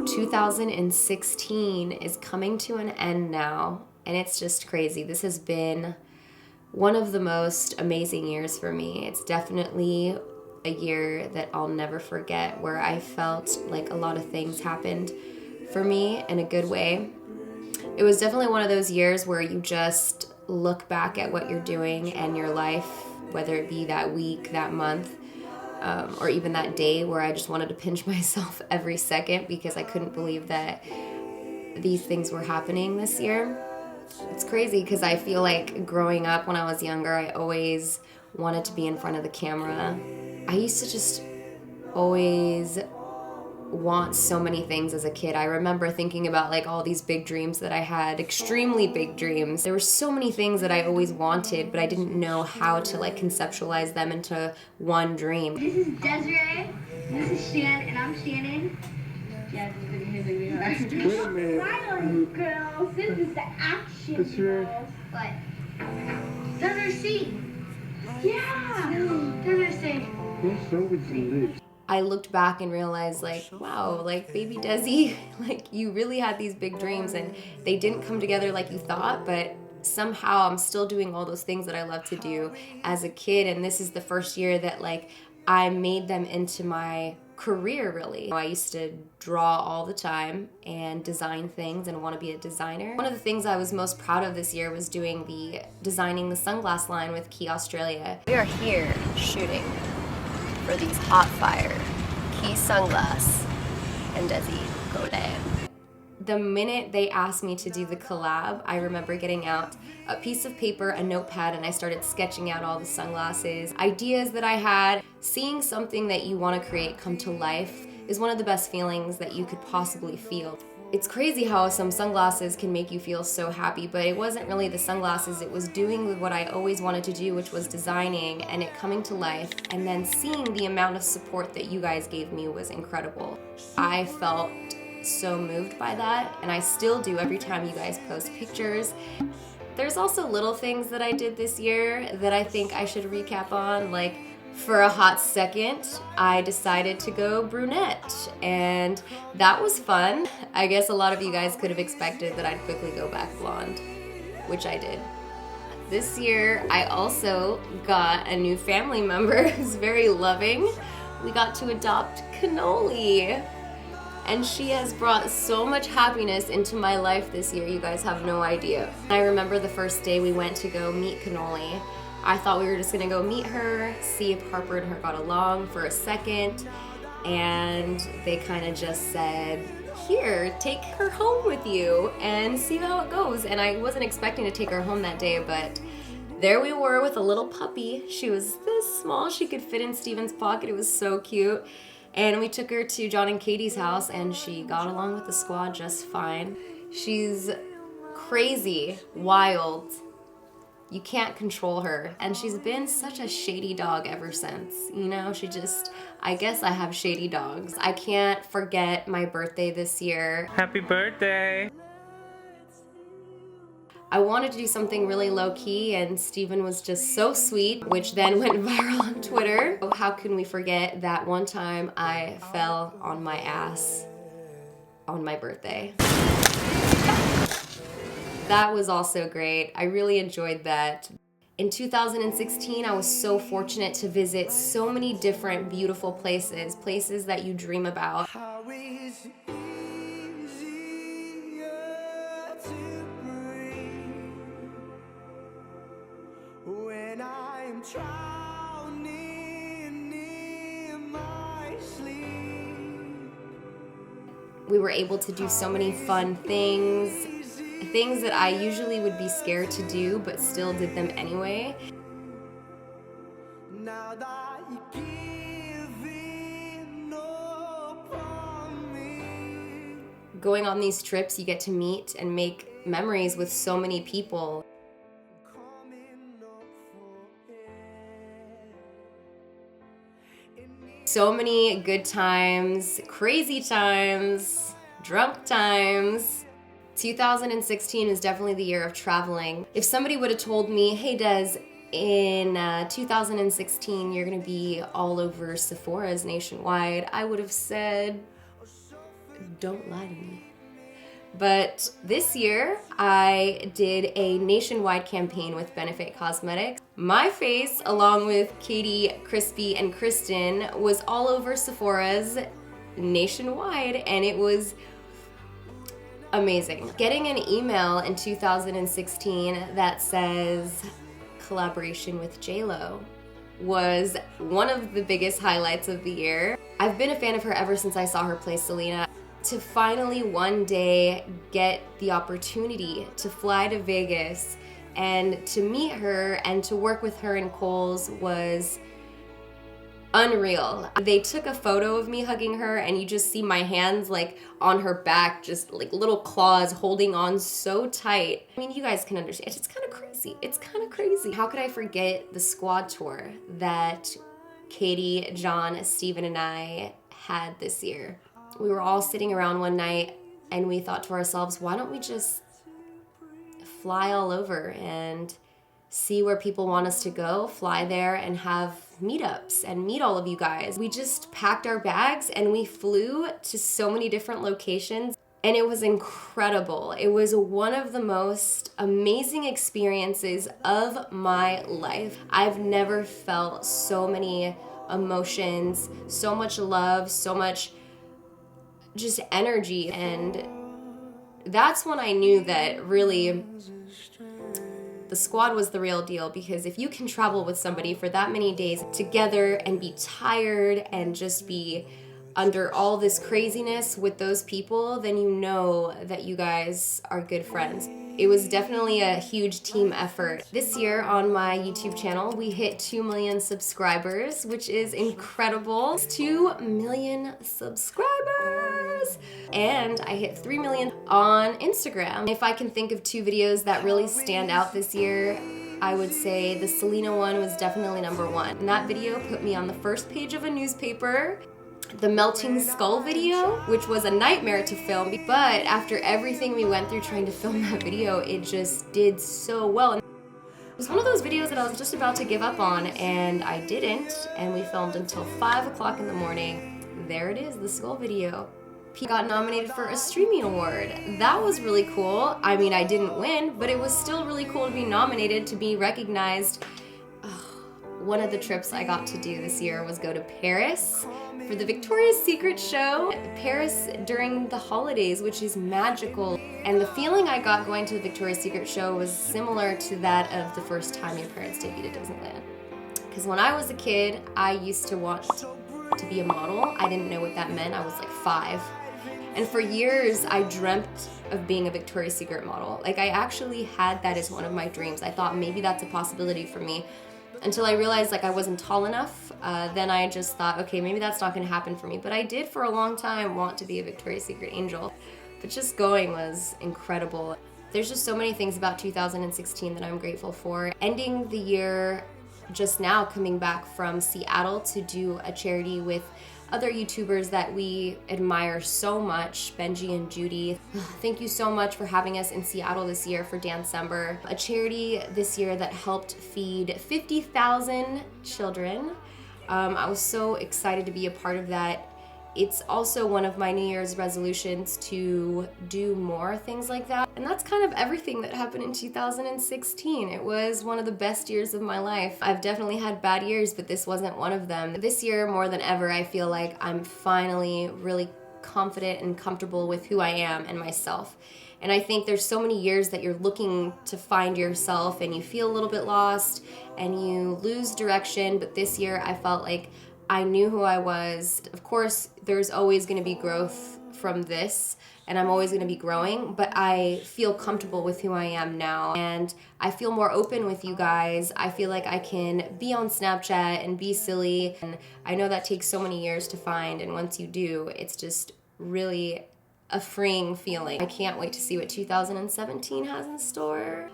2016 is coming to an end now, and it's just crazy. This has been one of the most amazing years for me. It's definitely a year that I'll never forget, where I felt like a lot of things happened for me in a good way. It was definitely one of those years where you just look back at what you're doing and your life, whether it be that week, that month, or even that day, where I just wanted to pinch myself every second because I couldn't believe that these things were happening this year. It's crazy because I feel like growing up when I was younger, I always wanted to be in front of the camera. I used to just always want so many things as a kid. I remember thinking about like all these big dreams that I had, extremely big dreams. There were so many things that I always wanted, but I didn't know how to like conceptualize them into one dream. This is Desiree, this is Shan, and I'm Shannon. Yeah, this is gonna hit me hard. Wait a minute. Finally, girls, this is the action, girls. What? Desiree C. Yeah, Desiree C. What's wrong with your lips? I looked back and realized, like, wow, like, baby Desi, like, you really had these big dreams and they didn't come together like you thought, but somehow I'm still doing all those things that I love to do as a kid, and this is the first year that, like, I made them into my career, really. I used to draw all the time and design things and want to be a designer. One of the things I was most proud of this year was designing the sunglass line with Key Australia. We are here shooting for these hot fire Key Sunglass and Desi collab. The minute they asked me to do the collab, I remember getting out a piece of paper, a notepad, and I started sketching out all the sunglasses, ideas that I had. Seeing something that you want to create come to life is one of the best feelings that you could possibly feel. It's crazy how some sunglasses can make you feel so happy, but it wasn't really the sunglasses, it was doing what I always wanted to do, which was designing and it coming to life, and then seeing the amount of support that you guys gave me was incredible. I felt so moved by that, and I still do every time you guys post pictures. There's also little things that I did this year that I think I should recap on, like for a hot second, I decided to go brunette, and that was fun. I guess a lot of you guys could have expected that I'd quickly go back blonde, which I did. This year, I also got a new family member who's very loving. We got to adopt Cannoli, and she has brought so much happiness into my life this year, you guys have no idea. I remember the first day we went to go meet Cannoli. I thought we were just gonna go meet her, see if Harper and her got along for a second, and they kind of just said, here, take her home with you and see how it goes. And I wasn't expecting to take her home that day, but there we were with a little puppy. She was this small, she could fit in Steven's pocket. It was so cute. And we took her to John and Katie's house, and she got along with the squad just fine. She's crazy, wild. You can't control her. And she's been such a shady dog ever since. You know, I guess I have shady dogs. I can't forget my birthday this year. Happy birthday! I wanted to do something really low-key, and Steven was just so sweet, which then went viral on Twitter. Oh, how can we forget that one time I fell on my ass on my birthday? That was also great. I really enjoyed that. In 2016, I was so fortunate to visit so many different beautiful places, places that you dream about. We were able to do so many fun things that I usually would be scared to do, but still did them anyway. Now that you going on these trips, you get to meet and make memories with so many people. So many good times, crazy times, drunk times. 2016 is definitely the year of traveling. If somebody would have told me, hey Des, in 2016, you're gonna be all over Sephora's nationwide, I would have said, don't lie to me. But this year, I did a nationwide campaign with Benefit Cosmetics. My face, along with Katie, Crispy, and Kristen, was all over Sephora's nationwide, and it was amazing. Getting an email in 2016 that says collaboration with JLo was one of the biggest highlights of the year. I've been a fan of her ever since I saw her play Selena. To finally one day get the opportunity to fly to Vegas and to meet her and to work with her in Kohl's was unreal. They took a photo of me hugging her, and you just see my hands like on her back, just like little claws holding on so tight. I mean, you guys can understand. It's kind of crazy. It's kind of crazy. How could I forget the squad tour that Katie, John, Steven, and I had this year? We were all sitting around one night and we thought to ourselves, why don't we just fly all over and see where people want us to go, fly there and have meetups and meet all of you guys. We just packed our bags and we flew to so many different locations, and it was incredible. It was one of the most amazing experiences of my life. I've never felt so many emotions, so much love, so much just energy, and that's when I knew that really the squad was the real deal, because if you can travel with somebody for that many days together and be tired and just be under all this craziness with those people, then you know that you guys are good friends. It was definitely a huge team effort. This year on my YouTube channel, we hit 2 million subscribers, which is incredible. 2 million subscribers! And I hit 3 million on Instagram. If I can think of 2 videos that really stand out this year, I would say the Selena one was definitely #1. And that video put me on the first page of a newspaper. The melting skull video, which was a nightmare to film, but after everything we went through trying to film that video, it just did so well. And it was one of those videos that I was just about to give up on, and I didn't, and we filmed until 5 o'clock in the morning. There it is, the skull video. He got nominated for a streaming award. That was really cool. I mean, I didn't win, but it was still really cool to be nominated, to be recognized. One of the trips I got to do this year was go to Paris for the Victoria's Secret show. Paris during the holidays, which is magical. And the feeling I got going to the Victoria's Secret show was similar to that of the first time your parents take you to Disneyland. Because when I was a kid, I used to want to be a model. I didn't know what that meant. I was like 5. And for years, I dreamt of being a Victoria's Secret model. Like, I actually had that as one of my dreams. I thought maybe that's a possibility for me. Until I realized like I wasn't tall enough, then I just thought, okay, maybe that's not gonna happen for me. But I did for a long time want to be a Victoria's Secret angel. But just going was incredible. There's just so many things about 2016 that I'm grateful for. Ending the year just now, coming back from Seattle to do a charity with other YouTubers that we admire so much, Benji and Judy. Thank you so much for having us in Seattle this year for Dancember, a charity this year that helped feed 50,000 children. I was so excited to be a part of that. It's also one of my New Year's resolutions to do more things like that. And that's kind of everything that happened in 2016. It was one of the best years of my life. I've definitely had bad years, but this wasn't one of them. This year, more than ever, I feel like I'm finally really confident and comfortable with who I am and myself. And I think there's so many years that you're looking to find yourself and you feel a little bit lost and you lose direction. But this year, I felt like I knew who I was. Of course, there's always going to be growth from this, and I'm always going to be growing, but I feel comfortable with who I am now, and I feel more open with you guys. I feel like I can be on Snapchat and be silly, and I know that takes so many years to find, and once you do, it's just really a freeing feeling. I can't wait to see what 2017 has in store.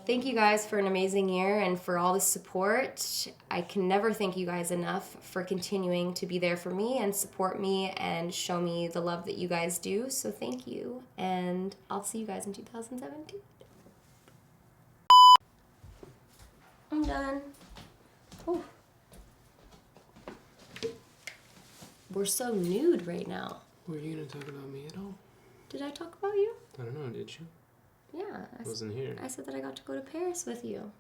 Thank you guys for an amazing year and for all the support. I can never thank you guys enough for continuing to be there for me and support me and show me the love that you guys do. So thank you, and I'll see you guys in 2017. I'm done. Oh. We're so nude right now. Were you gonna talk about me at all? Did I talk about you? I don't know, did you? Yeah. I wasn't here. I said that I got to go to Paris with you.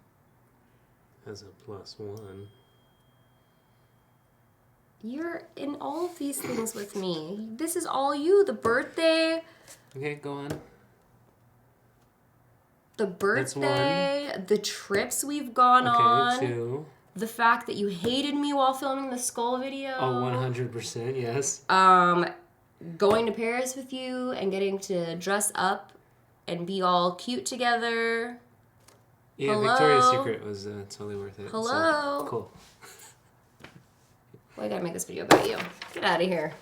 As a +1. You're in all of these things with me. This is all you. The birthday. Okay, go on. The birthday. The trips we've gone on. Okay, 2. The fact that you hated me while filming the skull video. Oh, 100%, yes. Going to Paris with you and getting to dress up and be all cute together. Yeah, Hello? Victoria's Secret was totally worth it. Hello? So, cool. Well, I gotta make this video about you. Get out of here.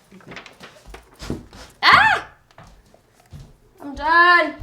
Ah! I'm done.